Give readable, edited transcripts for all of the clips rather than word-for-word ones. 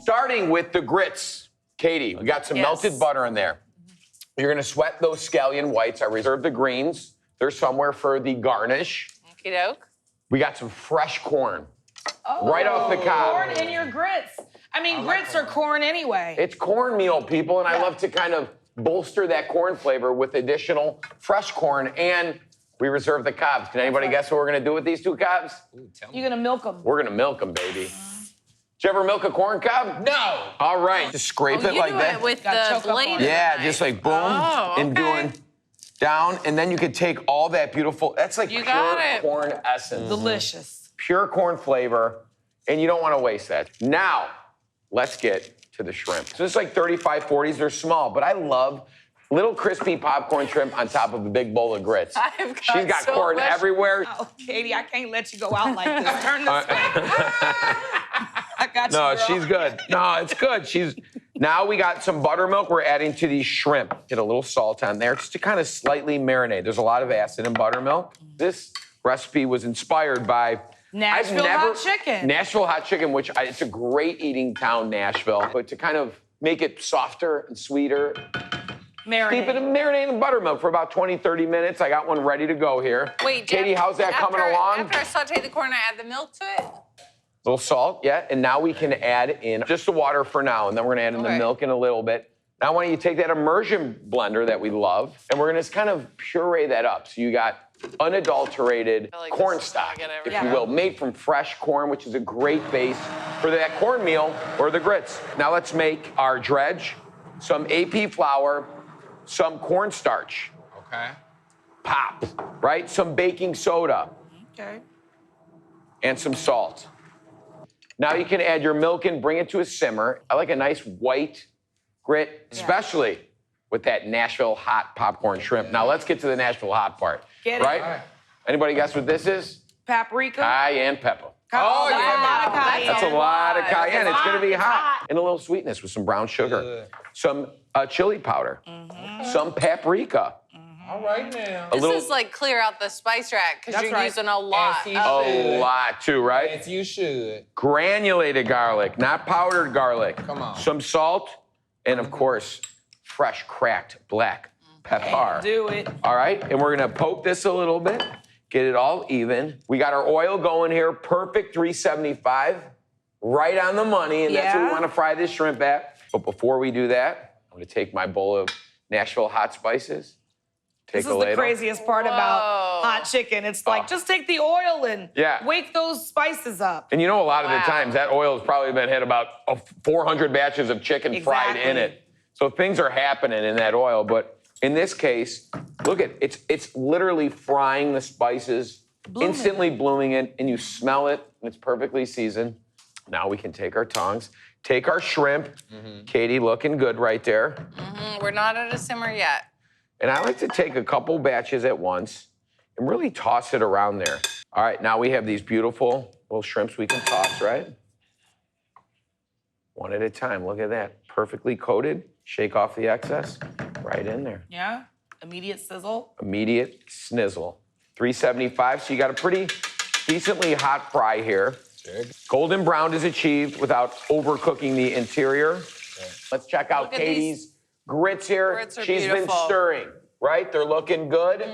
Starting with the grits. Katie, we got some melted butter in there. You're gonna sweat those scallion whites. I reserved the greens. They're somewhere for the garnish. Okie doke. We got some fresh corn. Right off the cob. Corn in your grits. I mean, grits are corn anyway. It's cornmeal, people, and I love to kind of bolster that corn flavor with additional fresh corn, and we reserve the cobs. Can anybody guess what we're gonna do with these 2 cobs? Ooh, You're gonna milk them. We're gonna milk them, baby. Did you ever milk a corn cob? No. All right, just scrape it like that. You do it with Gotta choke the up blade. on it. Yeah, just like boom, and doing down, and then you could take all that beautiful, that's like You pure got it. corn essence. Delicious. Pure corn flavor, and you don't wanna waste that. Now, let's get to the shrimp. So it's like 35, 40s, they're small, but I love little crispy popcorn shrimp on top of a big bowl of grits. She's got so corn much- everywhere. Oh, Katie, I can't let you go out like this. Turn this way. I got you, No, girl. she's good. No, it's good. Now we got some buttermilk we're adding to these shrimp. Get a little salt on there just to kind of slightly marinate. There's a lot of acid in buttermilk. This recipe was inspired by Nashville hot chicken. Nashville hot chicken, which it's a great eating town, Nashville. But to kind of make it softer and sweeter, keep it marinating in buttermilk for about 20, 30 minutes. I got one ready to go here. Wait, Katie, Jeff, how's that coming along? After I saute the corn, I add the milk to it? A little salt, yeah. And now we can add in just the water for now, and then we're gonna add in the milk in a little bit. Now why don't you take that immersion blender that we love, and we're gonna just kind of puree that up. So you got unadulterated corn stock, if you will, made from fresh corn, which is a great base for that cornmeal or the grits. Now let's make our dredge, some AP flour, some cornstarch. Okay. Pop, right? Some baking soda. Okay. And some salt. Now you can add your milk and bring it to a simmer. I like a nice white grit, especially with that Nashville hot popcorn shrimp. Now let's get to the Nashville hot part. Get it. Right? Anybody guess what this is? Paprika. Cayenne pepper. Oh, That's yeah. a lot of cayenne. That's a lot of cayenne. It's gonna be It's hot. And a little sweetness with some brown sugar. Good. Some chili powder. Some paprika. All right now. This is like clear out the spice rack because That's you're right. using a lot. As you of- should. A lot too, right? As you should. Granulated garlic, not powdered garlic. Come on. Some salt, and of course, fresh cracked black pepper. Do it. All right, and we're gonna poke this a little bit, get it all even. We got our oil going here, perfect 375, right on the money, and that's what we wanna fry this shrimp at. But before we do that, I'm gonna take my bowl of Nashville hot spices. This is the craziest part about hot chicken. It's like, just take the oil and wake those spices up. And you know, a lot of the times that oil has probably been hit about 400 batches of chicken fried in it. So things are happening in that oil. But in this case, look at it's literally frying the spices, instantly blooming it, and you smell it, and it's perfectly seasoned. Now we can take our tongs, take our shrimp. Katie, looking good right there. We're not at a simmer yet. And I like to take a couple batches at once and really toss it around there. All right, now we have these beautiful little shrimps we can toss, right? One at a time, look at that. Perfectly coated, shake off the excess, right in there. Yeah, immediate sizzle. Immediate snizzle. 375, so you got a pretty decently hot fry here. Golden brown is achieved without overcooking the interior. Let's check out Katie's grits here. Grits are She's beautiful. been stirring, right? They're looking good,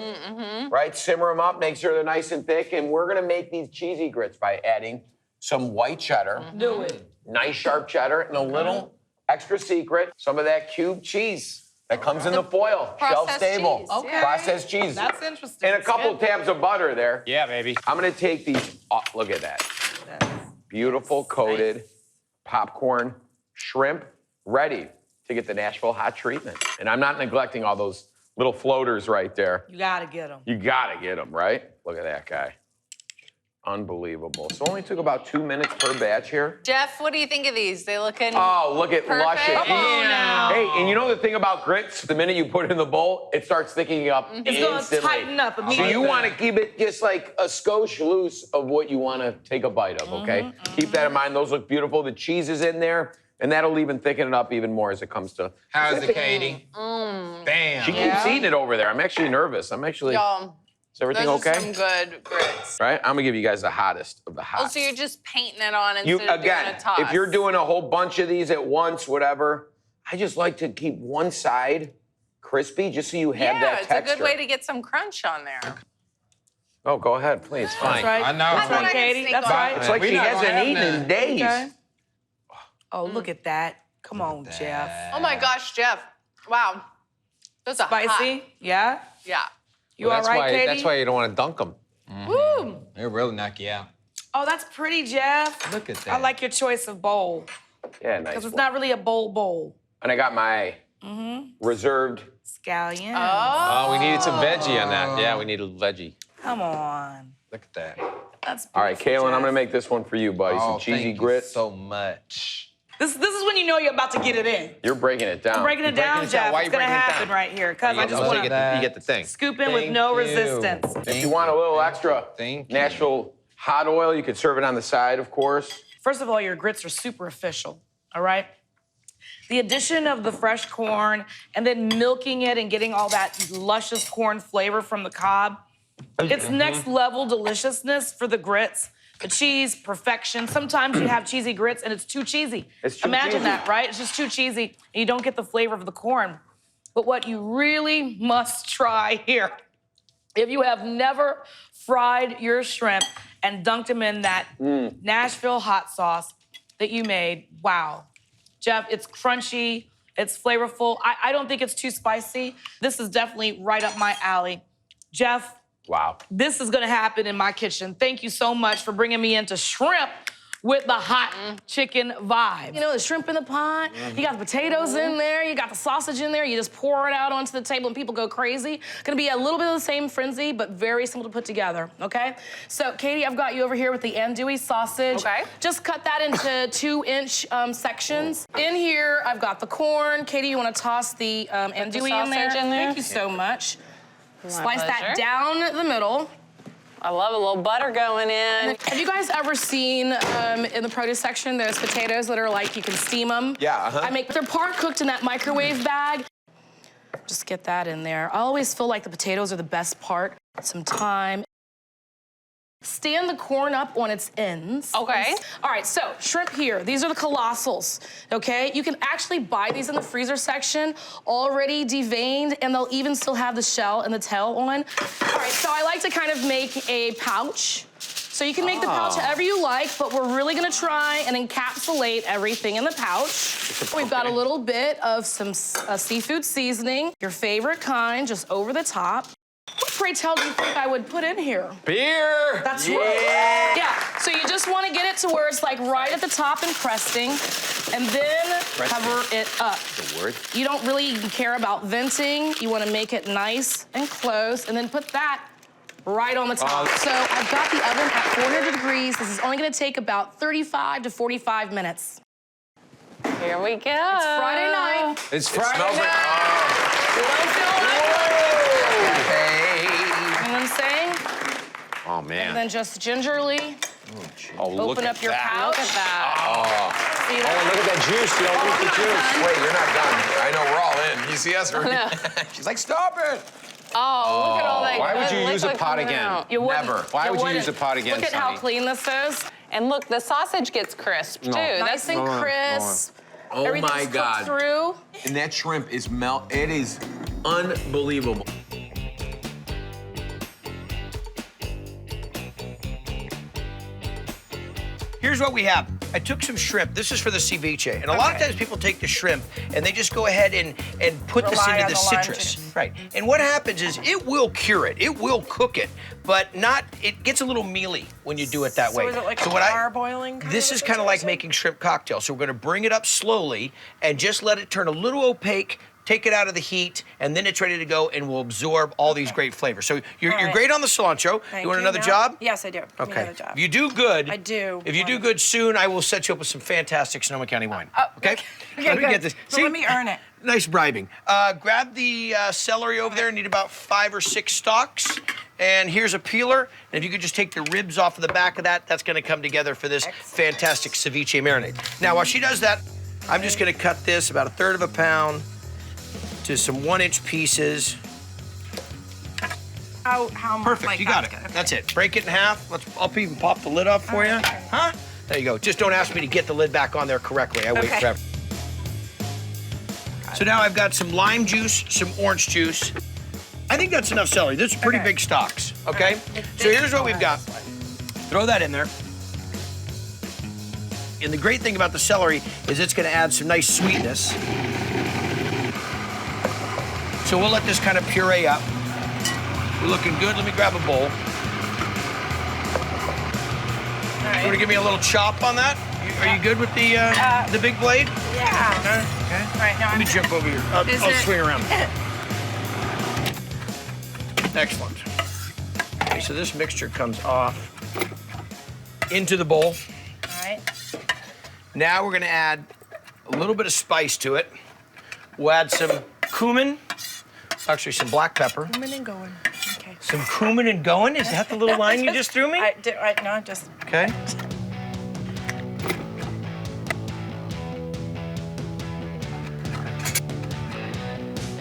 right? Simmer them up, make sure they're nice and thick, and we're gonna make these cheesy grits by adding some white cheddar, Do it. nice sharp cheddar, and a little extra secret, some of that cubed cheese that comes in the foil, shelf stable. cheese, Okay. Processed cheese. That's interesting. And a couple tabs of butter there. Yeah, baby. I'm gonna take these, look at that. Beautiful coated popcorn shrimp, ready to get the Nashville hot treatment. And I'm not neglecting all those little floaters right there. You gotta get them. You gotta get them, right? Look at that guy. Unbelievable. So only took about 2 minutes per batch here. Jeff, what do you think of these? They looking Oh, look at perfect? luscious. Come on now. Hey, and you know the thing about grits? The minute you put it in the bowl, it starts thickening up It's gonna instantly. tighten up So immediately. you want to keep it just like a skosh loose of what you want to take a bite of, okay? Keep that in mind. Those look beautiful. The cheese is in there, and that'll even thicken it up even more as it comes to... How's it, Katie? Bam. She keeps eating it over there. I'm actually nervous. I'm actually... Y'all, Is everything Those okay? are some good grits. Right? I'm gonna give you guys the hottest of the hot. Oh, so you're just painting it on instead of doing a toss. If you're doing a whole bunch of these at once, whatever, I just like to keep one side crispy just so you have that texture. Yeah, it's a good way to get some crunch on there. Oh, go ahead, please. That's right. I know. That's right, Katie. That's right. It's like she hasn't eaten in days. Okay. Oh, look at that. Come on, Jeff. Oh my gosh, Jeff. Wow. Those are Spicy? hot. Yeah? Yeah. You all right, Katie? That's why you don't want to dunk them. Woo. It'll really knock you out. Oh, that's pretty, Jeff. Look at that. I like your choice of bowl. Yeah, nice. Because it's not really a bowl. And I got my reserved. Scallion. Oh, we needed some veggie on that. Yeah, we needed veggie. Come on. Look at that. That's beautiful, All right, Kaylin, I'm Jeff. gonna make this one for you, buddy. Some cheesy thank grits. you so much. This is when you know you're about to get it in. You're breaking it down. Breaking it down, Jeff. Why are It's you gonna breaking it happen down? right here. Because I just You want to get the thing. scoop in with no resistance. If you want a little extra Thank you. Nashville hot oil, you could serve it on the side, of course. First of all, your grits are super official, all right? The addition of the fresh corn and then milking it and getting all that luscious corn flavor from the cob, it's next level deliciousness for the grits. The cheese, perfection. Sometimes you have cheesy grits and it's too cheesy. It's too Imagine cheesy. that, right? It's just too cheesy and you don't get the flavor of the corn. But what you really must try here, if you have never fried your shrimp and dunked them in that Nashville hot sauce that you made, wow. Jeff, it's crunchy, it's flavorful. I don't think it's too spicy. This is definitely right up my alley. Jeff, Wow. this is gonna happen in my kitchen. Thank you so much for bringing me into shrimp with the hot chicken vibe. You know, the shrimp in the pot, you got the potatoes in there, you got the sausage in there, you just pour it out onto the table and people go crazy. Gonna be a little bit of the same frenzy, but very simple to put together, okay? So, Katie, I've got you over here with the andouille sausage. Okay. Just cut that into 2-inch sections. In here, I've got the corn. Katie, you wanna toss the andouille in there? sausage in there? Thank you so much. Slice pleasure. that down the middle. I love a little butter going in. Have you guys ever seen in the produce section those potatoes that are like you can steam them? Yeah, They're part cooked in that microwave bag. Just get that in there. I always feel like the potatoes are the best part. Some thyme. Stand the corn up on its ends. Okay. All right, so shrimp here. These are the colossals, okay? You can actually buy these in the freezer section, already deveined, and they'll even still have the shell and the tail on. All right, so I like to kind of make a pouch. So you can make the pouch however you like, but we're really gonna try and encapsulate everything in the pouch. We've got a little bit of some seafood seasoning, your favorite kind, just over the top. What, pray tell, do you think I would put in here? Beer! That's right. Yeah, so you just want to get it to where it's like right at the top and cresting, and then cover it up. Good word. You don't really care about venting. You want to make it nice and close, and then put that right on the top. So I've got the oven at 400 degrees. This is only going to take about 35 to 45 minutes. Here we go. It's Friday night. It's Friday Smells like, night. You don't feel like you know what I'm saying? Oh, And man. then just gingerly Oh, look open at up your that. pouch. Look at that. See Oh, that? look at that juice. You don't look at the juice. Wait, you're not done. I know we're all in. You see us? She's like, stop it. Oh, look at all that Why would good you use a liquid pot coming again? out. You wouldn't. Never. Why You would you wouldn't. use a pot again, Look at how Sonny? clean this is. And look, the sausage gets crisp, too. Nice and crisp. Oh Everything's my cooked God. through. And that shrimp is it is unbelievable. Here's what we have. I took some shrimp. This is for the ceviche. And a lot of times people take the shrimp and they just go ahead and put this Rely into on the the lime citrus. juice. Right. And what happens is it will cure it. It will cook it, but it gets a little mealy when you do it that way. So is it like so a what parboiling kind This of is kind of like situation? making shrimp cocktail. So we're gonna bring it up slowly and just let it turn a little opaque, take it out of the heat, and then it's ready to go and will absorb all these great flavors. So you're right. great on the cilantro. Thank you want you. another Now- job? Yes, I do. Give me Okay. another job. If you do good, I do. If you do good soon, I will set you up with some fantastic Sonoma County wine. Okay? Okay, Let me good. get this. So let me earn it. Nice bribing. Grab the celery over there. Need about 5 or 6 stalks. And here's a peeler. And if you could just take the ribs off of the back of that, that's going to come together for this fantastic ceviche marinade. Now, while she does that, I'm just going to cut this about 1/3 of a pound to some 1-inch pieces. how much? Perfect, you got it. Okay. That's it. Break it in half. I'll even pop the lid off for you. Okay. Huh? There you go. Just don't ask me to get the lid back on there correctly. I wait Okay. forever. So now I've got some lime juice, some orange juice. I think that's enough celery. This is pretty Okay. big stalks, okay? So here's what we've got. Throw that in there. And the great thing about the celery is it's gonna add some nice sweetness. So we'll let this kind of puree up. We're looking good. Let me grab a bowl. You wanna give me a little chop on that? Are you good with the big blade? Yeah. Okay. All right, now Let me jump over here. I'll swing around. Okay. Excellent. Okay, so this mixture comes off into the bowl. All right. Now we're gonna add a little bit of spice to it. We'll add some cumin, actually some black pepper. Coming and going. Okay. Some cumin and going? Is that the little line you just threw me? No, just. Okay.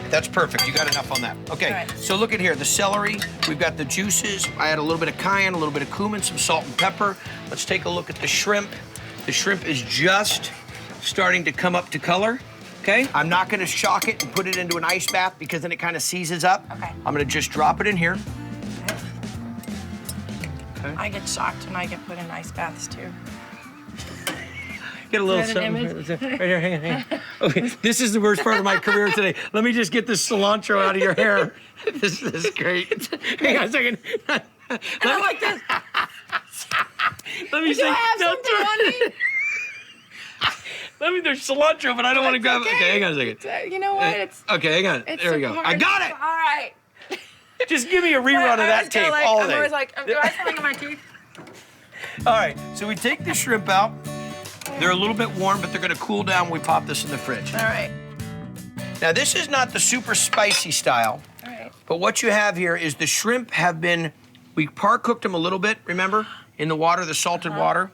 That's perfect. You got enough on that. Okay, All right. so look at here. The celery, we've got the juices. I add a little bit of cayenne, a little bit of cumin, some salt and pepper. Let's take a look at the shrimp. The shrimp is just starting to come up to color. Okay, I'm not gonna shock it and put it into an ice bath because then it kind of seizes up. Okay. I'm gonna just drop it in here. Okay. I get shocked when I get put in ice baths too. Get a little Is that an something. Right here, hang on. Okay, this is the worst part of my career today. Let me just get this cilantro out of your hair. This is great. Hang on a second. I don't like this. Let me Do I have something on me? Let me. There's cilantro, but I don't want to grab it. Okay, hang on a second. You know what? It's. Okay, hang on. It's There we go. I important. got it. All right. Just give me a rerun of that tape all I'm day. always like, do I have something in my teeth? All right, so we take the shrimp out. They're a little bit warm, but they're gonna cool down when we pop this in the fridge. All right. Now, this is not the super spicy style, All right. but what you have here is the shrimp have been, we par-cooked them a little bit, remember? In the water, the salted water.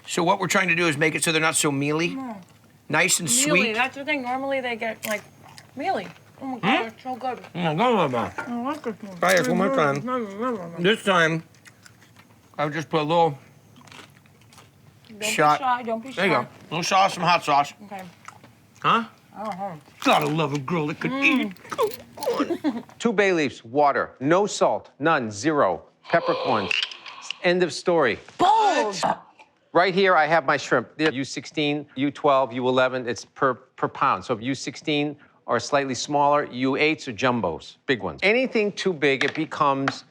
So what we're trying to do is make it so they're not so mealy. Nice and Mealy, sweet. that's the thing. Normally they get like mealy. Oh my god, it's so good. Go on, I like this one. Try it one more time. This time, I'll just put a little Don't shot. Be shy, don't be shy. There you go. A little sauce, some hot sauce. Okay. Huh? Uh-huh. Gotta love a girl that could eat. 2 bay leaves, water, no salt, none, 0. Peppercorns. End of story. Bold. Right here, I have my shrimp. They're U16, U12, U11. It's per pound. So if U16 are slightly smaller, U8s are jumbos, big ones. Anything too big, it becomes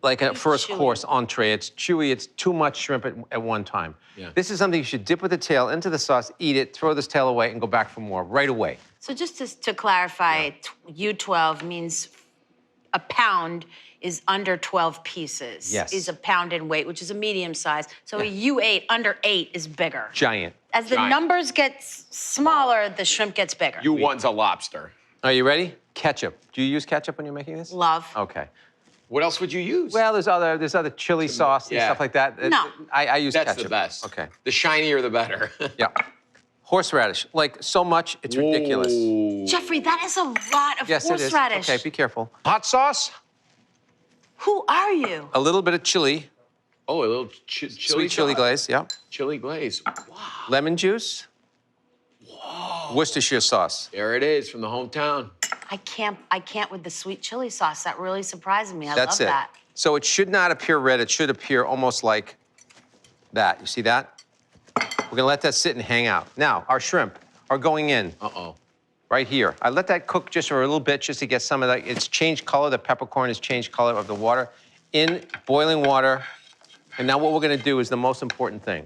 like a first course entree. It's chewy. It's too much shrimp at one time. Yeah. This is something you should dip with the tail into the sauce, eat it, throw this tail away, and go back for more right away. So just to clarify, U12 means a pound is under 12 pieces. Yes. Is a pound in weight, which is a medium size. So a U8 under 8 is bigger. Giant. As the Giant. numbers get smaller, the shrimp gets bigger. U1's a lobster. Are you ready? Ketchup. Do you use ketchup when you're making this? Love. Okay. What else would you use? Well, there's other chili sauce and yeah. stuff like that. No. I use That's ketchup. the best. Okay. The shinier, the better. Yeah. Horseradish, like so much, it's ridiculous. Ooh. Jeffrey, that is a lot of Yes, it is. horseradish. Okay, be careful. Hot sauce, Who are you? a little bit of chili, Oh, a little chili sweet chili sauce. glaze, yeah. Chili glaze. Wow. Lemon juice. Whoa. Worcestershire sauce. There it is from the hometown. I can't with the sweet chili sauce. That really surprised me. I That's love it. that. So it should not appear red. It should appear almost like that. You see that? We're gonna let that sit and hang out. Now, our shrimp are going in. Uh-oh. Right here. I let that cook just for a little bit just to get some of that. It's changed color. The peppercorn has changed color of the water. In boiling water. And now what we're gonna do is the most important thing.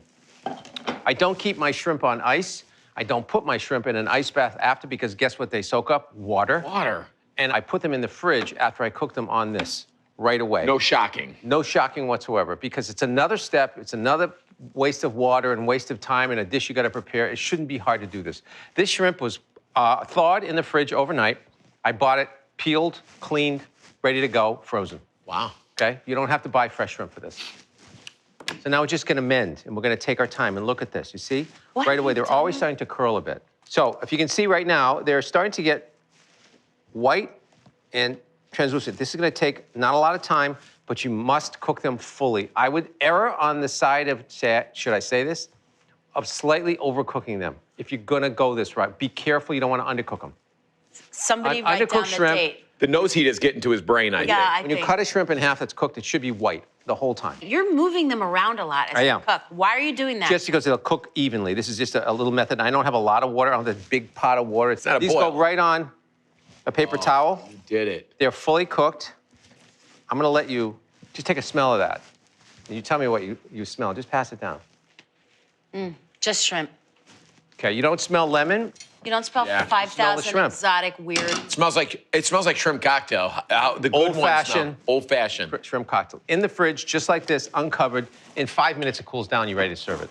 I don't keep my shrimp on ice. I don't put my shrimp in an ice bath after because guess what they soak up? Water. Water. And I put them in the fridge after I cook them on this right away. No shocking. No shocking whatsoever because it's another step. It's another waste of water and waste of time in a dish you gotta prepare. It shouldn't be hard to do this. This shrimp was thawed in the fridge overnight. I bought it peeled, cleaned, ready to go, frozen. Wow. Okay? You don't have to buy fresh shrimp for this. So now we're just gonna mend, and we're gonna take our time and look at this. You see? What right are away, you they're always doing? starting to curl a bit. So if you can see right now, they're starting to get white and translucent. This is gonna take not a lot of time, but you must cook them fully. I would err on the side of, should I say this? Of slightly overcooking them. If you're gonna go this route, be careful, you don't wanna undercook them. Somebody write down undercooked the shrimp. date. The nose heat is getting to his brain, I Yeah, think. When you cut a shrimp in half that's cooked, it should be white the whole time. You're moving them around a lot as I you am. cook. Why are you doing that? Just because they'll cook evenly. This is just a little method. I don't have a lot of water. I don't have this big pot of water. It's not a These boil. go right on a paper towel. You did it. They're fully cooked. I'm gonna let you just take a smell of that. And you tell me what you smell. Just pass it down. Just shrimp. Okay, you don't smell lemon? You don't spell Yeah. Smell the 5,000 shrimp. exotic, weird. It smells like shrimp cocktail. The good Old-fashioned. Old-fashioned. Shrimp cocktail. In the fridge, just like this, uncovered. In 5 minutes, it cools down. You're ready to serve it.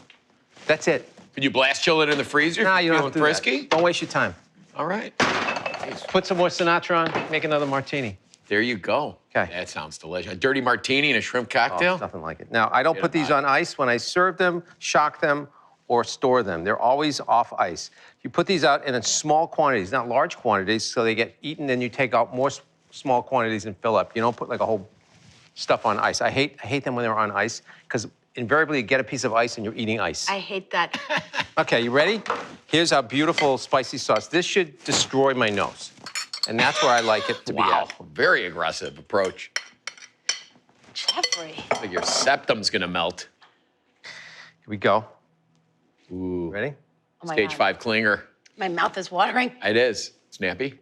That's it. Could you blast chill it in the freezer? Nah, you don't have Feeling to do frisky? that. Don't waste your time. All right. Put some more Sinatra on. Make another martini. There you go. 'Kay. That sounds delicious. A dirty martini and a shrimp Oh, cocktail? nothing like it. Now, I don't Get put them these hot. on ice when I serve them, shock them, or store them. They're always off ice. You put these out in small quantities, not large quantities, so they get eaten, then you take out more small quantities and fill up. You don't put like a whole stuff on ice. I hate them when they're on ice, because invariably you get a piece of ice and you're eating ice. I hate that. Okay, you ready? Here's our beautiful spicy sauce. This should destroy my nose. And that's where I like it to be Wow. at. Very aggressive approach. Geoffrey. Like your septum's gonna melt. Here we go. Ooh. Ready? Oh my Stage God. 5 clinger. My mouth is watering. It is. Snappy.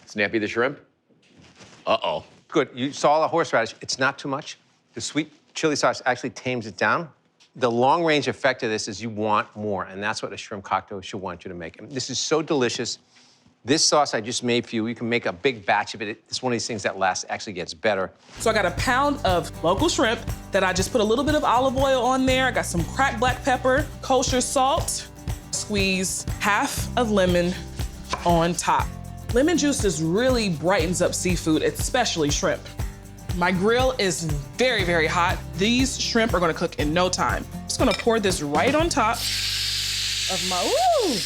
Snappy the shrimp. Uh-oh. Good. You saw the horseradish. It's not too much. The sweet chili sauce actually tames it down. The long-range effect of this is you want more, and that's what a shrimp cocktail should want you to make. And this is so delicious. This sauce I just made for you, you can make a big batch of it. It's one of these things that lasts, actually gets better. So I got a pound of local shrimp that I just put a little bit of olive oil on there. I got some cracked black pepper, kosher salt, squeeze half of lemon on top. Lemon juice just really brightens up seafood, especially shrimp. My grill is very, very hot. These shrimp are gonna cook in no time. I'm just gonna pour this right on top of my, ooh,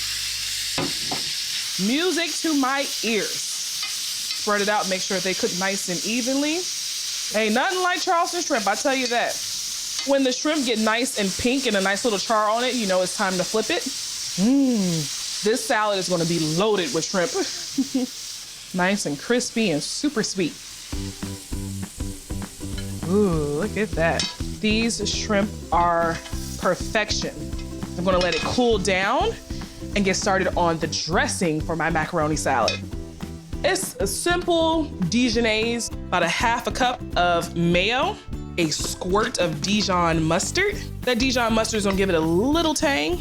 music to my ears. Spread it out, make sure they cook nice and evenly. Ain't nothing like Charleston shrimp, I tell you that. When the shrimp get nice and pink and a nice little char on it, you know it's time to flip it. This salad is gonna be loaded with shrimp. Nice and crispy and super sweet. Ooh, look at that. These shrimp are perfection. I'm gonna let it cool down and get started on the dressing for my macaroni salad. It's a simple Dijonaise, about a half a cup of mayo, a squirt of Dijon mustard. That Dijon mustard is gonna give it a little tang.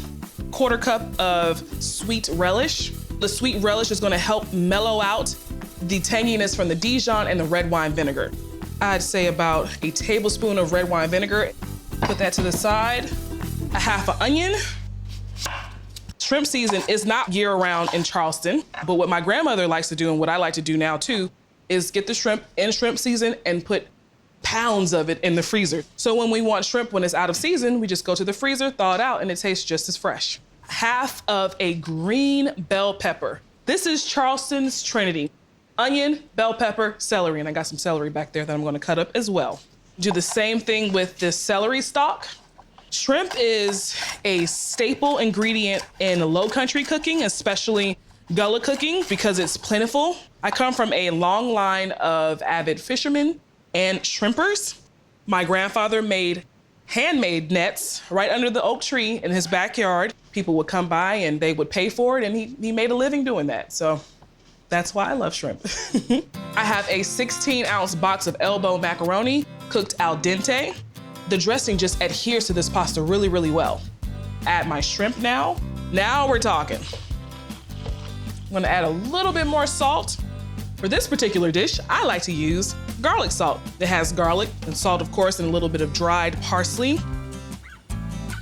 Quarter cup of sweet relish. The sweet relish is gonna help mellow out the tanginess from the Dijon and the red wine vinegar. I'd say about a tablespoon of red wine vinegar. Put that to the side. A half an onion. Shrimp season is not year-round in Charleston, but what my grandmother likes to do and what I like to do now too is get the shrimp in shrimp season and put pounds of it in the freezer. So when we want shrimp when it's out of season, we just go to the freezer, thaw it out, and it tastes just as fresh. Half of a green bell pepper. This is Charleston's Trinity. Onion, bell pepper, celery, and I got some celery back there that I'm gonna cut up as well. Do the same thing with this celery stalk. Shrimp is a staple ingredient in low country cooking, especially gullah cooking, because it's plentiful. I come from a long line of avid fishermen and shrimpers. My grandfather made handmade nets right under the oak tree in his backyard. People would come by and they would pay for it, and he made a living doing that. So that's why I love shrimp. I have a 16-ounce box of elbow macaroni cooked al dente. The dressing just adheres to this pasta really, really well. Add my shrimp now. Now we're talking. I'm gonna add a little bit more salt. For this particular dish, I like to use garlic salt. It has garlic and salt, of course, and a little bit of dried parsley.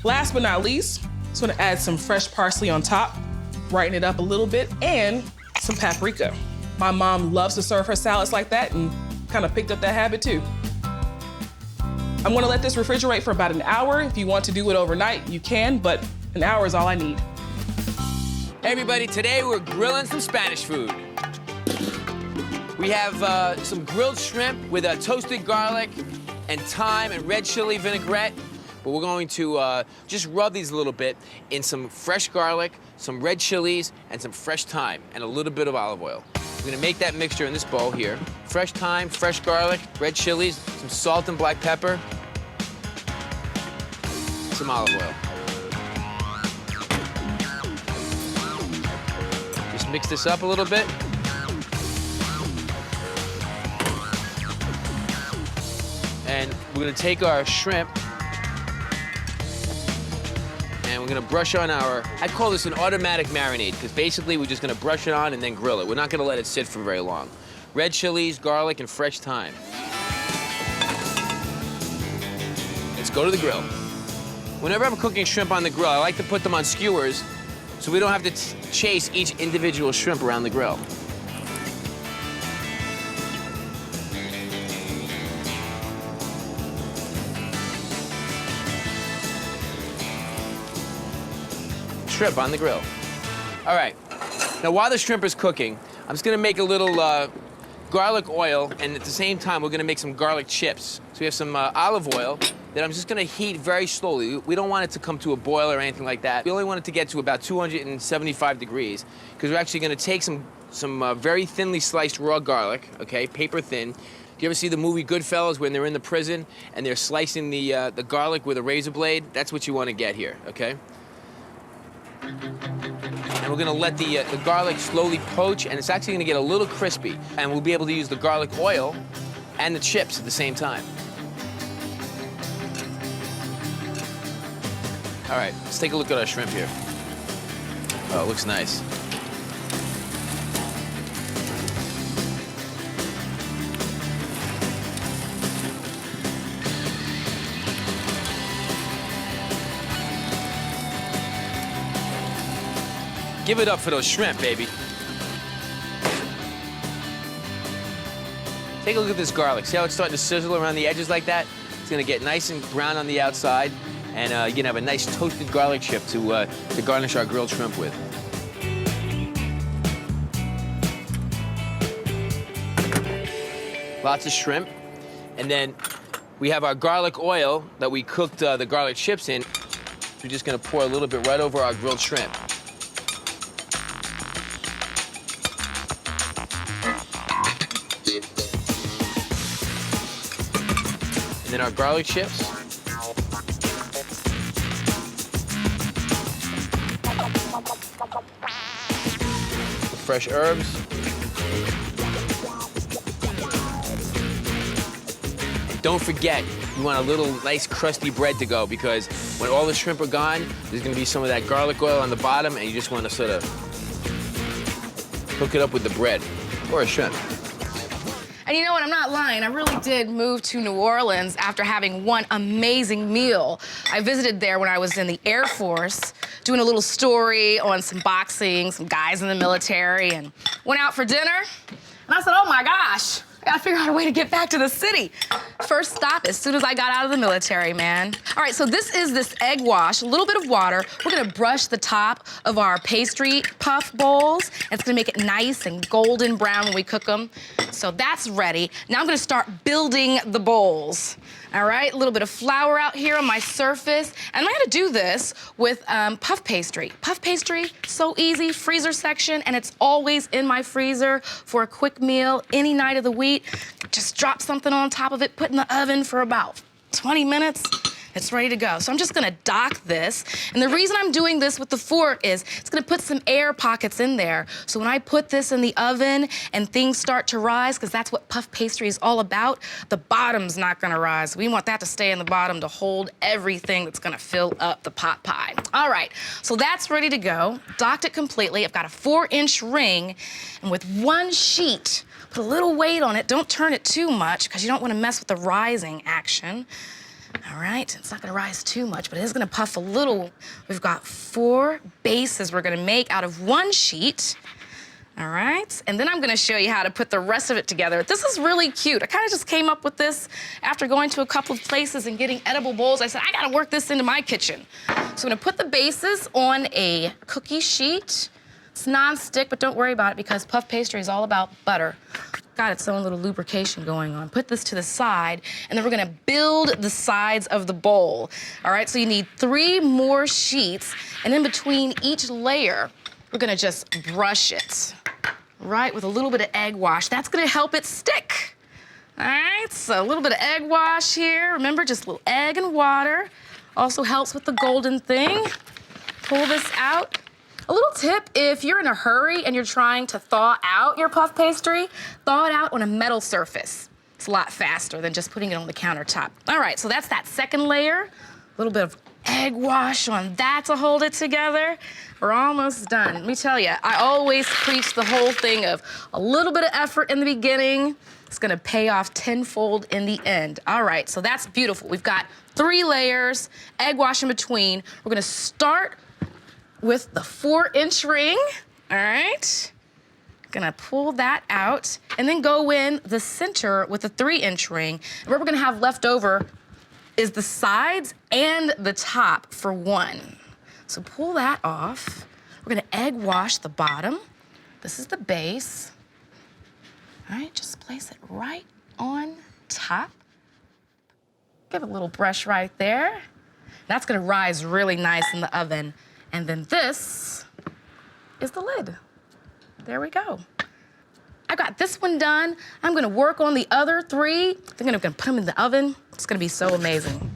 Last but not least, just gonna add some fresh parsley on top, brighten it up a little bit, and some paprika. My mom loves to serve her salads like that and kind of picked up that habit too. I'm gonna let this refrigerate for about an hour. If you want to do it overnight, you can, but an hour is all I need. Hey everybody, today we're grilling some Spanish food. We have some grilled shrimp with toasted garlic and thyme and red chili vinaigrette. But we're going to just rub these a little bit in some fresh garlic, some red chilies, and some fresh thyme, and a little bit of olive oil. We're gonna make that mixture in this bowl here. Fresh thyme, fresh garlic, red chilies, some salt and black pepper, some olive oil. Just mix this up a little bit. And we're gonna take our shrimp and we're gonna brush on I call this an automatic marinade, because basically we're just gonna brush it on and then grill it. We're not gonna let it sit for very long. Red chilies, garlic, and fresh thyme. Let's go to the grill. Whenever I'm cooking shrimp on the grill, I like to put them on skewers so we don't have to chase each individual shrimp around the grill. Shrimp on the grill. All right, now while the shrimp is cooking, I'm just gonna make a little garlic oil, and at the same time, we're gonna make some garlic chips. So we have some olive oil that I'm just gonna heat very slowly. We don't want it to come to a boil or anything like that. We only want it to get to about 275 degrees, because we're actually gonna take some very thinly sliced raw garlic, okay, paper thin. Do you ever see the movie Goodfellas when they're in the prison and they're slicing the garlic with a razor blade? That's what you wanna get here, okay? And we're gonna let the garlic slowly poach, and it's actually gonna get a little crispy. And we'll be able to use the garlic oil and the chips at the same time. All right, let's take a look at our shrimp here. Oh, it looks nice. Give it up for those shrimp, baby. Take a look at this garlic. See how it's starting to sizzle around the edges like that? It's gonna get nice and brown on the outside, and you're gonna have a nice toasted garlic chip to garnish our grilled shrimp with. Lots of shrimp. And then we have our garlic oil that we cooked the garlic chips in. We're just gonna pour a little bit right over our grilled shrimp. And then our garlic chips. The fresh herbs. And don't forget, you want a little nice crusty bread to go, because when all the shrimp are gone, there's gonna be some of that garlic oil on the bottom, and you just wanna sort of hook it up with the bread or a shrimp. And you know what, I'm not lying. I really did move to New Orleans after having one amazing meal. I visited there when I was in the Air Force, doing a little story on some boxing, some guys in the military, and went out for dinner. And I said, oh my gosh, I gotta figure out a way to get back to the city. First stop as soon as I got out of the military, man. All right, so this is this egg wash, a little bit of water. We're gonna brush the top of our pastry puff bowls. It's gonna make it nice and golden brown when we cook them. So that's ready. Now I'm gonna start building the bowls. All right, a little bit of flour out here on my surface. And I'm gonna do this with puff pastry. Puff pastry, so easy, freezer section, and it's always in my freezer for a quick meal any night of the week. Just drop something on top of it, put in the oven for about 20 minutes. It's ready to go. So I'm just gonna dock this. And the reason I'm doing this with the fork is it's gonna put some air pockets in there. So when I put this in the oven and things start to rise, because that's what puff pastry is all about, the bottom's not gonna rise. We want that to stay in the bottom to hold everything that's gonna fill up the pot pie. All right, so that's ready to go. Docked it completely. I've got a 4-inch ring, and with one sheet, put a little weight on it. Don't turn it too much, because you don't wanna mess with the rising action. All right, it's not gonna rise too much, but it is gonna puff a little. We've got 4 bases we're gonna make out of one sheet. All right, and then I'm gonna show you how to put the rest of it together. This is really cute. I kinda just came up with this after going to a couple of places and getting edible bowls. I said, I gotta work this into my kitchen. So I'm gonna put the bases on a cookie sheet. It's non-stick, but don't worry about it because puff pastry is all about butter. Got its own little lubrication going on. Put this to the side, and then we're gonna build the sides of the bowl. All right, so you need 3 more sheets, and in between each layer, we're gonna just brush it, right, with a little bit of egg wash. That's gonna help it stick. All right, so a little bit of egg wash here. Remember, just a little egg and water. Also helps with the golden thing. Pull this out. A little tip, if you're in a hurry and you're trying to thaw out your puff pastry, thaw it out on a metal surface. It's a lot faster than just putting it on the countertop. All right, so that's that second layer. A little bit of egg wash on that to hold it together. We're almost done. Let me tell you, I always preach the whole thing of a little bit of effort in the beginning. It's gonna pay off tenfold in the end. All right, so that's beautiful. We've got 3 layers, egg wash in between. We're gonna start with the 4-inch ring, all right? Gonna pull that out and then go in the center with the 3-inch ring. And what we're gonna have left over is the sides and the top for 1. So pull that off. We're gonna egg wash the bottom. This is the base. All right, just place it right on top. Give it a little brush right there. That's gonna rise really nice in the oven. And then this is the lid. There we go. I got this one done. I'm gonna work on the other 3. I'm gonna put them in the oven. It's gonna be so amazing.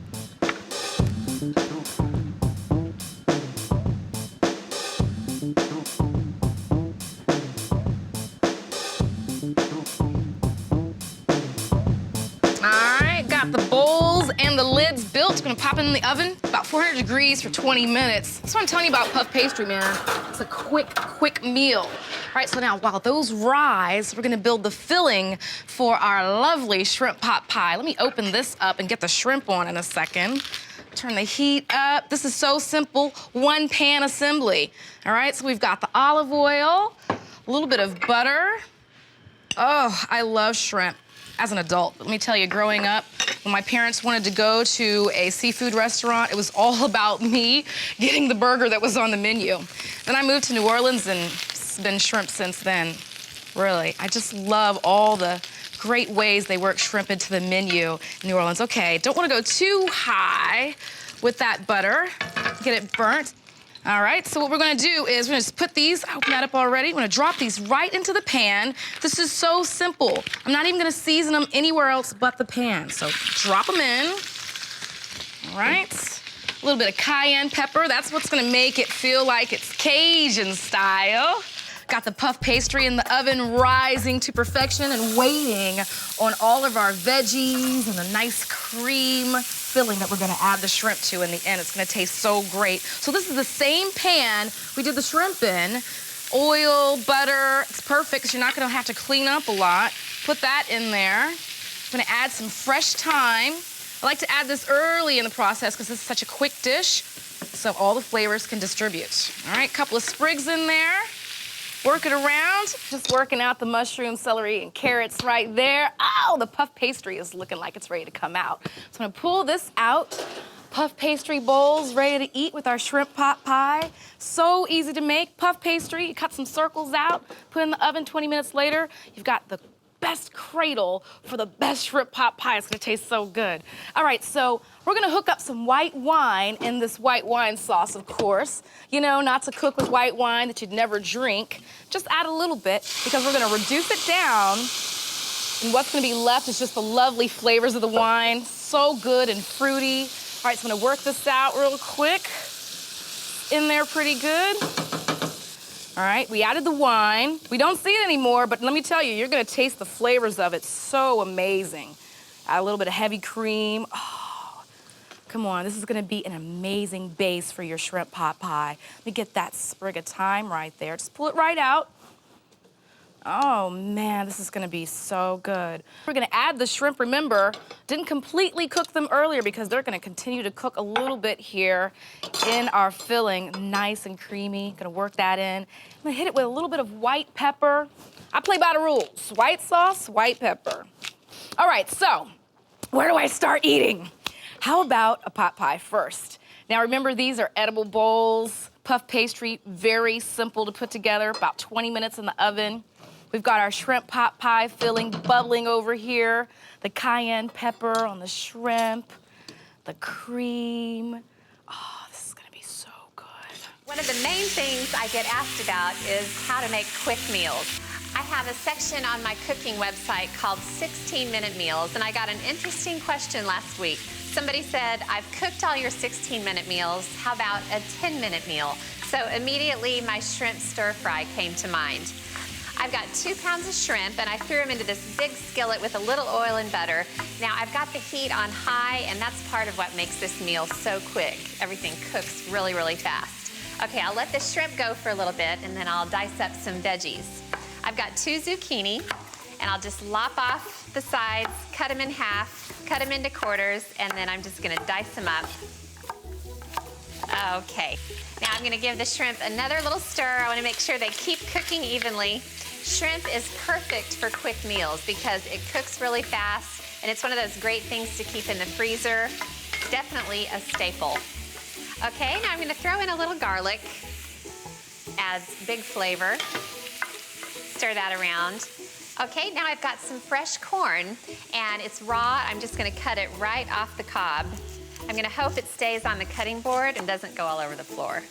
Got the bowls and the lids built. Gonna pop it in the oven, about 400 degrees for 20 minutes. That's what I'm telling you about puff pastry, man. It's a quick meal. All right, so now while those rise, we're gonna build the filling for our lovely shrimp pot pie. Let me open this up and get the shrimp on in a second. Turn the heat up. This is so simple, 1 pan assembly. All right, so we've got the olive oil, a little bit of butter. Oh, I love shrimp. As an adult, let me tell you, growing up, when my parents wanted to go to a seafood restaurant, it was all about me getting the burger that was on the menu. Then I moved to New Orleans and it's been shrimp since then. Really, I just love all the great ways they work shrimp into the menu in New Orleans. Okay, don't want to go too high with that butter, get it burnt. All right, so what we're gonna do is we're gonna just put these, I opened that up already, we're gonna drop these right into the pan. This is so simple. I'm not even gonna season them anywhere else but the pan. So drop them in, all right? A little bit of cayenne pepper, that's what's gonna make it feel like it's Cajun style. Got the puff pastry in the oven rising to perfection and waiting on all of our veggies and the nice cream filling that we're gonna add the shrimp to in the end. It's gonna taste so great. So this is the same pan we did the shrimp in. Oil, butter, it's perfect because you're not gonna have to clean up a lot. Put that in there. I'm gonna add some fresh thyme. I like to add this early in the process because this is such a quick dish so all the flavors can distribute. All right, couple of sprigs in there. Work it around, just working out the mushroom, celery, and carrots right there. Oh, the puff pastry is looking like it's ready to come out. So I'm gonna pull this out. Puff pastry bowls ready to eat with our shrimp pot pie. So easy to make. Puff pastry, you cut some circles out, put in the oven 20 minutes later. You've got the best cradle for the best shrimp pot pie. It's gonna taste so good. All right, so we're gonna hook up some white wine in this white wine sauce, of course. You know, not to cook with white wine that you'd never drink. Just add a little bit because we're gonna reduce it down. And what's gonna be left is just the lovely flavors of the wine. So good and fruity. All right, so I'm gonna work this out real quick. In there pretty good. All right, we added the wine. We don't see it anymore, but let me tell you, you're gonna taste the flavors of it. So amazing. Add a little bit of heavy cream. Oh, come on, this is gonna be an amazing base for your shrimp pot pie. Let me get that sprig of thyme right there. Just pull it right out. Oh man, this is gonna be so good. We're gonna add the shrimp. Remember, didn't completely cook them earlier because they're gonna continue to cook a little bit here in our filling. Nice and creamy, gonna work that in. I'm gonna hit it with a little bit of white pepper. I play by the rules. White sauce, white pepper. All right, so where do I start eating? How about a pot pie first? Now remember, these are edible bowls. puff pastry, very simple to put together, about 20 minutes in the oven. We've got our shrimp pot pie filling bubbling over here, the cayenne pepper on the shrimp, the cream. Oh, this is gonna be so good. One of the main things I get asked about is how to make quick meals. I have a section on my cooking website called 16-minute meals, and I got an interesting question last week. Somebody said, I've cooked all your 16-minute meals, how about a 10-minute meal? So immediately my shrimp stir fry came to mind. I've got 2 pounds of shrimp, and I threw them into this big skillet with a little oil and butter. Now, I've got the heat on high, and that's part of what makes this meal so quick. Everything cooks really, really fast. Okay, I'll let the shrimp go for a little bit, and then I'll dice up some veggies. I've got 2 zucchini, and I'll just lop off the sides, cut them in half, cut them into quarters, and then I'm just gonna dice them up. Okay, now I'm gonna give the shrimp another little stir. I wanna make sure they keep cooking evenly. Shrimp is perfect for quick meals because it cooks really fast, and it's one of those great things to keep in the freezer. Definitely a staple. Okay, now I'm gonna throw in a little garlic, adds big flavor. Stir that around. Okay, now I've got some fresh corn, and it's raw. I'm just gonna cut it right off the cob. I'm gonna hope it stays on the cutting board and doesn't go all over the floor.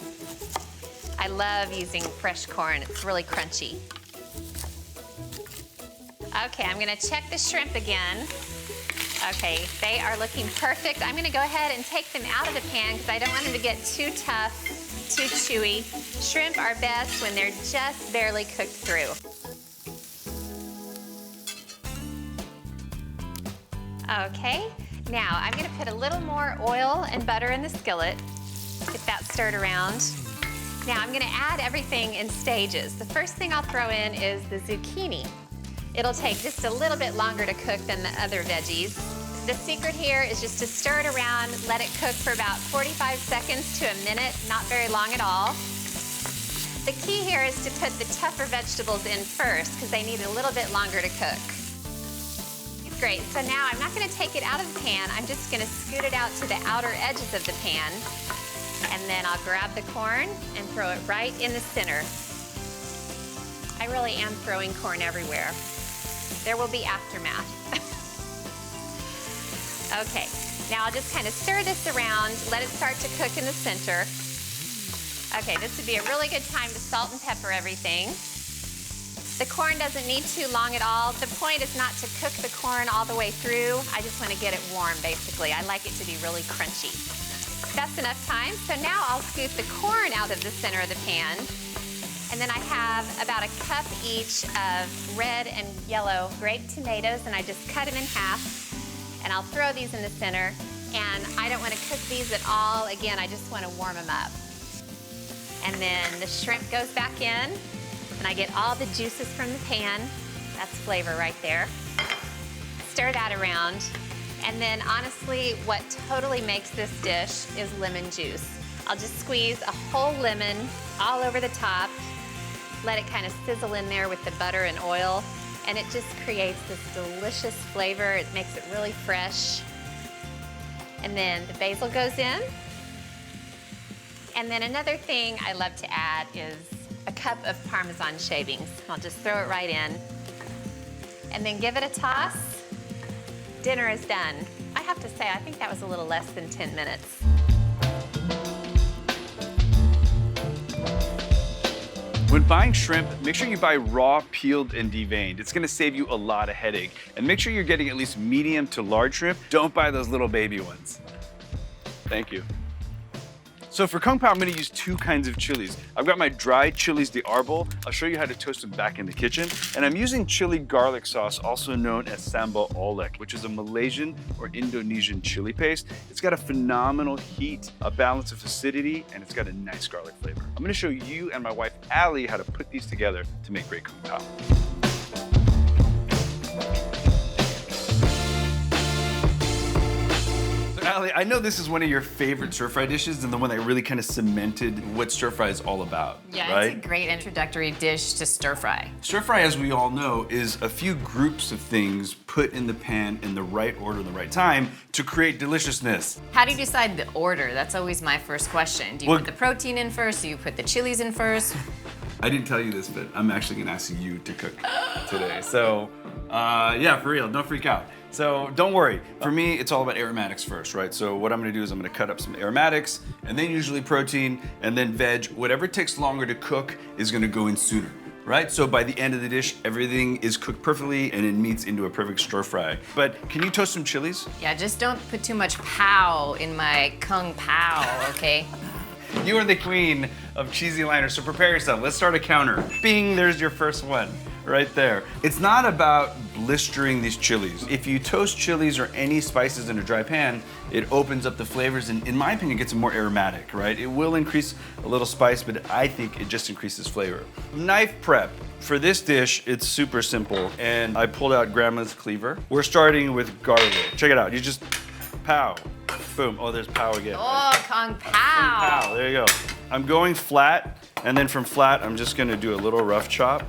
I love using fresh corn. It's really crunchy. Okay, I'm gonna check the shrimp again. Okay, they are looking perfect. I'm gonna go ahead and take them out of the pan because I don't want them to get too tough, too chewy. Shrimp are best when they're just barely cooked through. Okay, now I'm gonna put a little more oil and butter in the skillet. Get that stirred around. Now I'm gonna add everything in stages. The first thing I'll throw in is the zucchini. It'll take just a little bit longer to cook than the other veggies. The secret here is just to stir it around, let it cook for about 45 seconds to a minute, not very long at all. The key here is to put the tougher vegetables in first because they need a little bit longer to cook. Great, so now I'm not gonna take it out of the pan, I'm just gonna scoot it out to the outer edges of the pan, and then I'll grab the corn and throw it right in the center. I really am throwing corn everywhere. There will be aftermath. Okay, now I'll just kind of stir this around, let it start to cook in the center. Okay, this would be a really good time to salt and pepper everything. The corn doesn't need too long at all. The point is not to cook the corn all the way through. I just want to get it warm, basically. I like it to be really crunchy. That's enough time. So now I'll scoop the corn out of the center of the pan. And then I have about a cup each of red and yellow grape tomatoes, and I just cut them in half. And I'll throw these in the center. And I don't want to cook these at all. Again, I just want to warm them up. And then the shrimp goes back in. And I get all the juices from the pan. That's flavor right there. Stir that around. And then honestly, what totally makes this dish is lemon juice. I'll just squeeze a whole lemon all over the top, let it kind of sizzle in there with the butter and oil, and it just creates this delicious flavor. It makes it really fresh. And then the basil goes in. And then another thing I love to add is a cup of Parmesan shavings. I'll just throw it right in. And then give it a toss. Dinner is done. I have to say, I think that was a little less than 10 minutes. When buying shrimp, make sure you buy raw, peeled, and deveined. It's gonna save you a lot of headache. And make sure you're getting at least medium to large shrimp. Don't buy those little baby ones. Thank you. So for Kung Pao, I'm gonna use 2 kinds of chilies. I've got my dried chilies de arbol. I'll show you how to toast them back in the kitchen. And I'm using chili garlic sauce, also known as sambal olek, which is a Malaysian or Indonesian chili paste. It's got a phenomenal heat, a balance of acidity, and it's got a nice garlic flavor. I'm gonna show you and my wife, Allie, how to put these together to make great Kung Pao. Natalie, I know this is one of your favorite stir-fry dishes and the one that really kind of cemented what stir-fry is all about, Yeah, right? it's a great introductory dish to stir fry. Stir-fry, as we all know, is a few groups of things put in the pan in the right order, the right time to create deliciousness. How do you decide the order? That's always my first question. Do you Well- put the protein in first? Do you put the chilies in first? I didn't tell you this, but I'm actually gonna ask you to cook today. So, yeah, for real, don't freak out. So don't worry. For me, it's all about aromatics first, right? So what I'm gonna do is I'm gonna cut up some aromatics, and then usually protein, and then veg. Whatever takes longer to cook is gonna go in sooner, right? So by the end of the dish, everything is cooked perfectly, and it meets into a perfect stir fry. But can you toast some chilies? Yeah, just don't put too much pow in my Kung Pao, okay? You are the queen of cheesy liners, so prepare yourself. Let's start a counter. Bing, there's your first one, right there. It's not about blistering these chilies. If you toast chilies or any spices in a dry pan, it opens up the flavors and, in my opinion, gets them more aromatic, right? It will increase a little spice, but I think it just increases flavor. Knife prep. For this dish, it's super simple, and I pulled out Grandma's cleaver. We're starting with garlic. Check it out. You just pow. Boom. Oh, there's pow again. Oh, Kung Pao. Pow, there you go. I'm going flat, and then from flat, I'm just gonna do a little rough chop,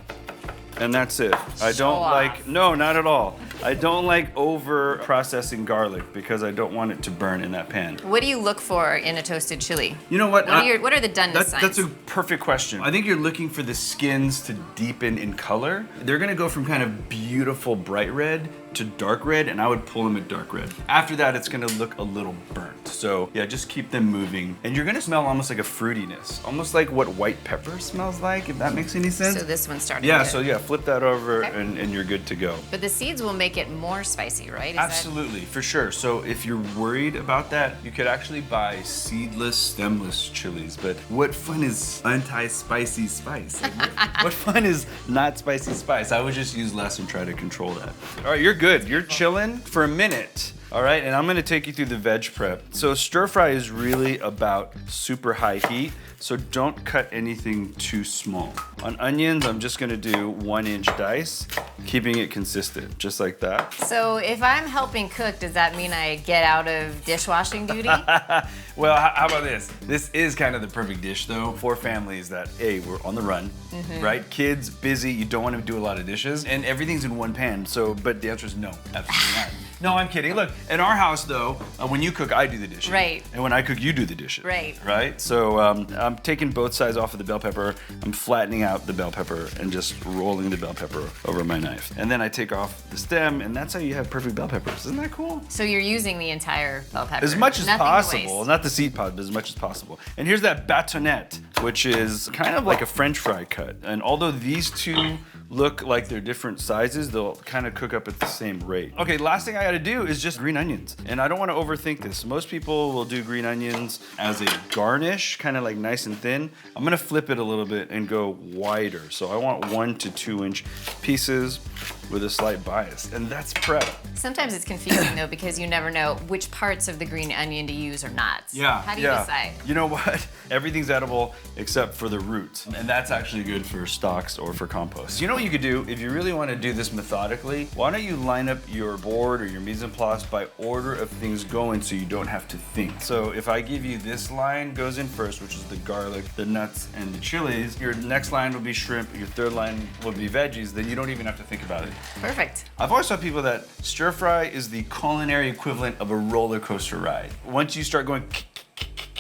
and that's it. I don't like, no, not at all. I don't like over processing garlic because I don't want it to burn in that pan. What do you look for in a toasted chili? You know what? What are the doneness signs? That's a perfect question. I think you're looking for the skins to deepen in color. They're gonna go from kind of beautiful bright red to dark red, and I would pull them at dark red. After that, it's gonna look a little burnt. So yeah, just keep them moving. And you're gonna smell almost like a fruitiness, almost like what white pepper smells like, if that makes any sense. So this one's starting Yeah, good. so yeah, flip that over Okay. and you're good to go. But the seeds will make it more spicy, right? Is Absolutely, for sure. So if you're worried about that, you could actually buy seedless, stemless chilies. But what fun is anti-spicy spice? Like, what fun is not spicy spice? I would just use less and try to control that. All right, you're good. You're chilling for a minute. All right, and I'm gonna take you through the veg prep. So stir fry is really about super high heat, so don't cut anything too small. On onions, I'm just gonna do 1-inch dice, keeping it consistent, just like that. So if I'm helping cook, does that mean I get out of dishwashing duty? Well, how about this? This is kind of the perfect dish, though, for families that, A, we're on the run, right? Kids, busy, you don't want to do a lot of dishes, and everything's in one pan, so, but the answer is no, absolutely not. No, I'm kidding. Look, in our house, though, when you cook, I do the dishes. Right. And when I cook, you do the dishes. Right. Right? So I'm taking both sides off of the bell pepper, I'm flattening out the bell pepper, and just rolling the bell pepper over my knife. And then I take off the stem, and that's how you have perfect bell peppers. Isn't that cool? So you're using the entire bell pepper. As much as Nothing to possible, waste. not the seed pod, but as much as possible. And here's that batonette, which is kind of like a French fry cut. And although these two look like they're different sizes, they'll kind of cook up at the same rate. Okay, last thing I gotta do is just green onions. And I don't wanna overthink this. Most people will do green onions as a garnish, kind of like nice and thin. I'm gonna flip it a little bit and go wider. So I want 1 to 2 inch pieces with a slight bias. And that's prep. Sometimes it's confusing though because you never know which parts of the green onion to use or not. Yeah. How do you decide? You know what? Everything's edible except for the roots. And that's actually good for stocks or for compost. You know what you could do if you really want to do this methodically? Why don't you line up your board or your mise en place by order of things going so you don't have to think. So if I give you this line goes in first, which is the garlic, the nuts, and the chilies, your next line will be shrimp, your third line will be veggies, then you don't even have to think about it. Perfect. I've always taught people that stir fry is the culinary equivalent of a roller coaster ride. Once you start going,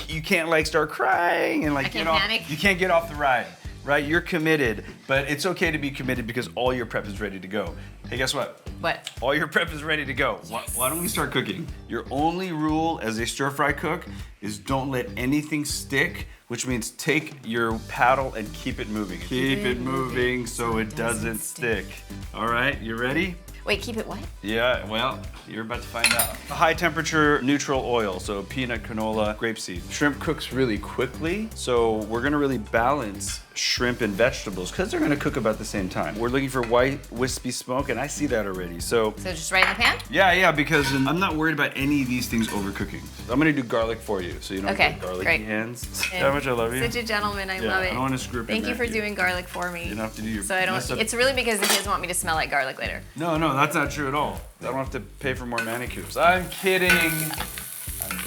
you can't like start crying and like, I can't panic. you can't get off the ride, right? You're committed, but it's okay to be committed because all your prep is ready to go. Hey, guess what? What? All your prep is ready to go. Yes. Why don't we start cooking? Your only rule as a stir fry cook is don't let anything stick, which means take your paddle and keep it moving. Keep it moving so it doesn't stick. All right, you ready? Wait, keep it what? Yeah, well, you're about to find out. A high temperature neutral oil, so peanut, canola, grapeseed. Shrimp cooks really quickly, so we're gonna really balance shrimp and vegetables because they're gonna cook about the same time. We're looking for white, wispy smoke, and I see that already, so. So just right in the pan? Yeah, because I'm not worried about any of these things overcooking. I'm gonna do garlic for you, so you don't Okay, get garlicky great. hands. See how much I love you? Such a gentleman, I Yeah, love it. I don't wanna screw up your Thank you for neck. doing garlic for me. You don't have to do your So I mess don't, up. it's really because the kids want me to smell like garlic later. No, that's not true at all. I don't have to pay for more manicures. I'm kidding. I'm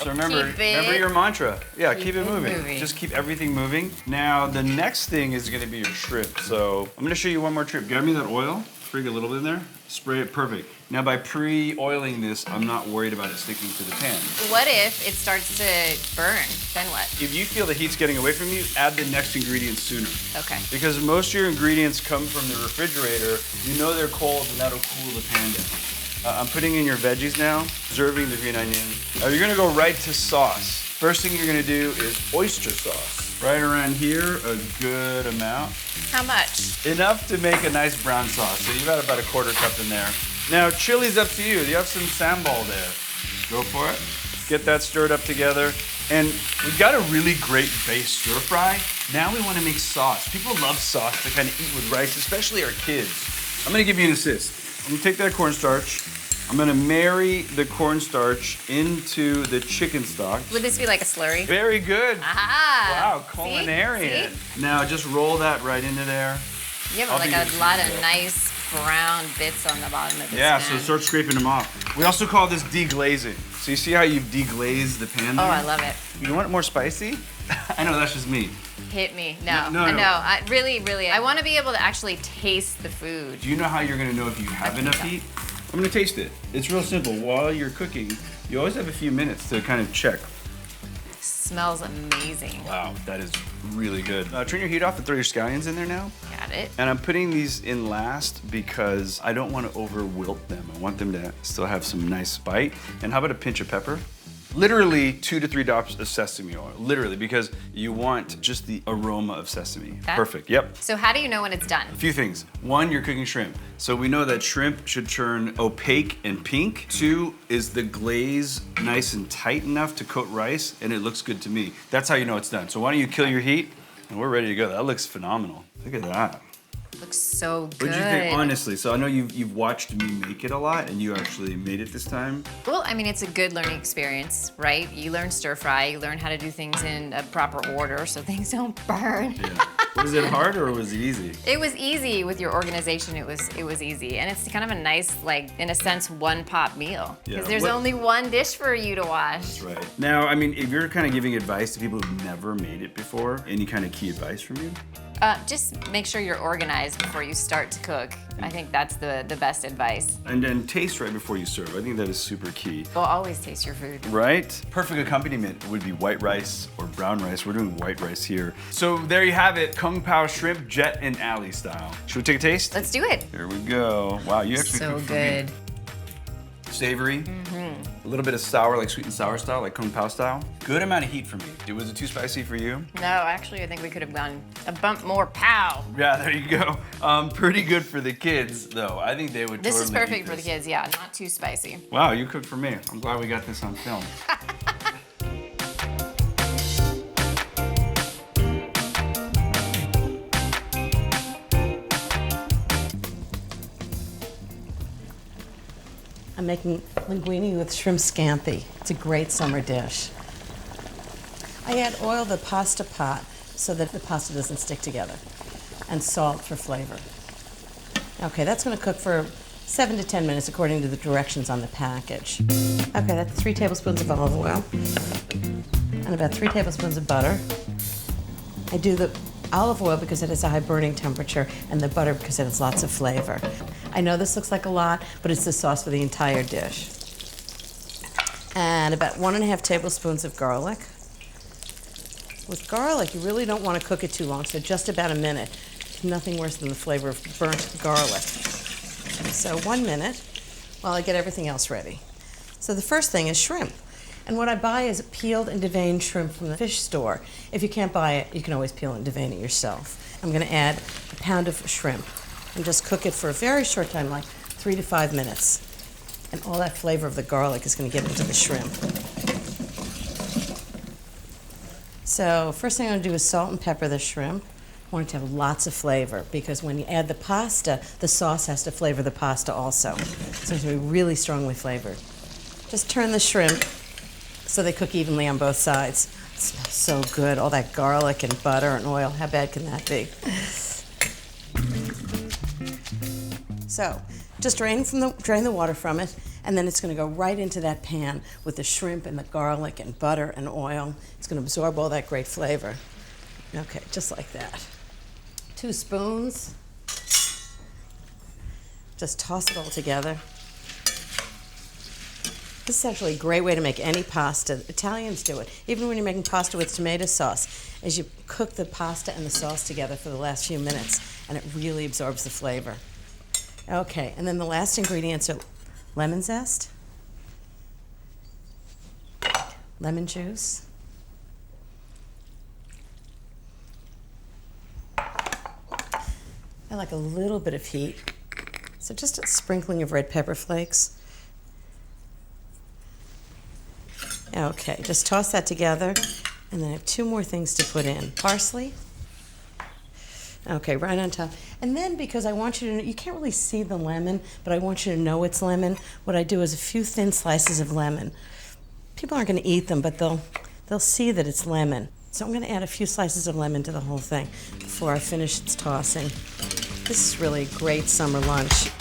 So remember your mantra. Yeah, keep it moving. Just keep everything moving. Now, the next thing is gonna be your shrimp. So I'm gonna show you one more trick. Grab me that oil, sprig a little bit in there, spray it perfect. Now, by pre-oiling this, I'm not worried about it sticking to the pan. What if it starts to burn? Then what? If you feel the heat's getting away from you, add the next ingredient sooner. Okay. Because most of your ingredients come from the refrigerator, you know they're cold and that'll cool the pan down. I'm putting in your veggies now, serving the green onion. You're gonna go right to sauce. First thing you're gonna do is oyster sauce. Right around here, a good amount. How much? Enough to make a nice brown sauce. So you've got about a quarter cup in there. Now, chili's up to you. You have some sambal there. Go for it. Get that stirred up together. And we've got a really great base stir fry. Now we wanna make sauce. People love sauce to kind of eat with rice, especially our kids. I'm gonna give you an assist. I'm gonna take that cornstarch. I'm gonna marry the cornstarch into the chicken stock. Would this be like a slurry? Very good. Ah. Wow, culinarian. See? Now just roll that right into there. You have like a lot of nice brown bits on the bottom of this Yeah, pan. so start scraping them off. We also call this deglazing. So you see how you've deglazed the pan there? Oh, I love it. You want it more spicy? I know, that's just me. Hit me. No. No. I really, I want to be able to actually taste the food. Do you know how you're gonna know if you have enough heat? I'm gonna taste it. It's real simple. While you're cooking, you always have a few minutes to kind of check. Smells amazing. Wow, that is really good. Turn your heat off and throw your scallions in there now. Got it. And I'm putting these in last because I don't want to over wilt them. I want them to still have some nice bite. And how about a pinch of pepper? Literally 2 to 3 drops of sesame oil. Literally, because you want just the aroma of sesame. Okay. Perfect, yep. So how do you know when it's done? A few things. 1, you're cooking shrimp. So we know that shrimp should turn opaque and pink. 2, is the glaze nice and tight enough to coat rice? And it looks good to me. That's how you know it's done. So why don't you kill your heat? And we're ready to go. That looks phenomenal. Look at that. Looks so good. What did you think, honestly? So I know you've watched me make it a lot, and you actually made it this time. Well, I mean, it's a good learning experience, right? You learn stir fry, you learn how to do things in a proper order so things don't burn. Yeah. Was it hard or was it easy? It was easy with your organization. It was easy, and it's kind of a nice, like, in a sense, one-pot meal because there's only one dish for you to wash. That's right. Now, I mean, if you're kind of giving advice to people who've never made it before, any kind of key advice from you? Just make sure you're organized before you start to cook. I think that's the best advice. And then taste right before you serve. I think that is super key. Well, always taste your food. Right? Perfect accompaniment would be white rice or brown rice. We're doing white rice here. So there you have it, Kung Pao Shrimp, Jet and Alley style. Should we take a taste? Let's do it. Here we go. Wow, you actually So cooked for me. good. Savory, a little bit of sour, like sweet and sour style, like Kung Pao style. Good amount of heat for me. Was it too spicy for you? No, actually, I think we could have gone a bump more pow. Yeah, there you go. Pretty good for the kids, though. I think they would This totally is eat perfect for the this. kids, yeah, not too spicy. Wow, you cooked for me. I'm glad we got this on film. I'm making linguine with shrimp scampi. It's a great summer dish. I add oil to the pasta pot so that the pasta doesn't stick together, and salt for flavor. Okay, that's gonna cook for 7 to 10 minutes according to the directions on the package. Okay, that's 3 tablespoons of olive oil and about 3 tablespoons of butter. I do the olive oil because it has a high burning temperature and the butter because it has lots of flavor. I know this looks like a lot, but it's the sauce for the entire dish. And about 1.5 tablespoons of garlic. With garlic, you really don't want to cook it too long, so just about a minute. Nothing worse than the flavor of burnt garlic. So 1 minute while I get everything else ready. So the first thing is shrimp. And what I buy is peeled and deveined shrimp from the fish store. If you can't buy it, you can always peel and devein it yourself. I'm gonna add a pound of shrimp and just cook it for a very short time, like 3 to 5 minutes. And all that flavor of the garlic is gonna get into the shrimp. So first thing I'm gonna do is salt and pepper the shrimp. I want it to have lots of flavor because when you add the pasta, the sauce has to flavor the pasta also. So it's gonna be really strongly flavored. Just turn the shrimp so they cook evenly on both sides. It smells so good, all that garlic and butter and oil. How bad can that be? So, just drain the water from it And then it's gonna go right into that pan with the shrimp and the garlic and butter and oil. It's gonna absorb all that great flavor. Okay, just like that. 2 spoons. Just toss it all together. This is actually a great way to make any pasta. Italians do it. Even when you're making pasta with tomato sauce, as you cook the pasta and the sauce together for the last few minutes, and it really absorbs the flavor. Okay, and then the last ingredients are lemon zest, lemon juice, I like a little bit of heat, so just a sprinkling of red pepper flakes. Okay, just toss that together, and then I have 2 more things to put in. Parsley. Okay, right on top. And then, because I want you to know, you can't really see the lemon, but I want you to know it's lemon, what I do is a few thin slices of lemon. People aren't gonna eat them, but they'll see that it's lemon. So I'm gonna add a few slices of lemon to the whole thing before I finish its tossing. This is really a great summer lunch.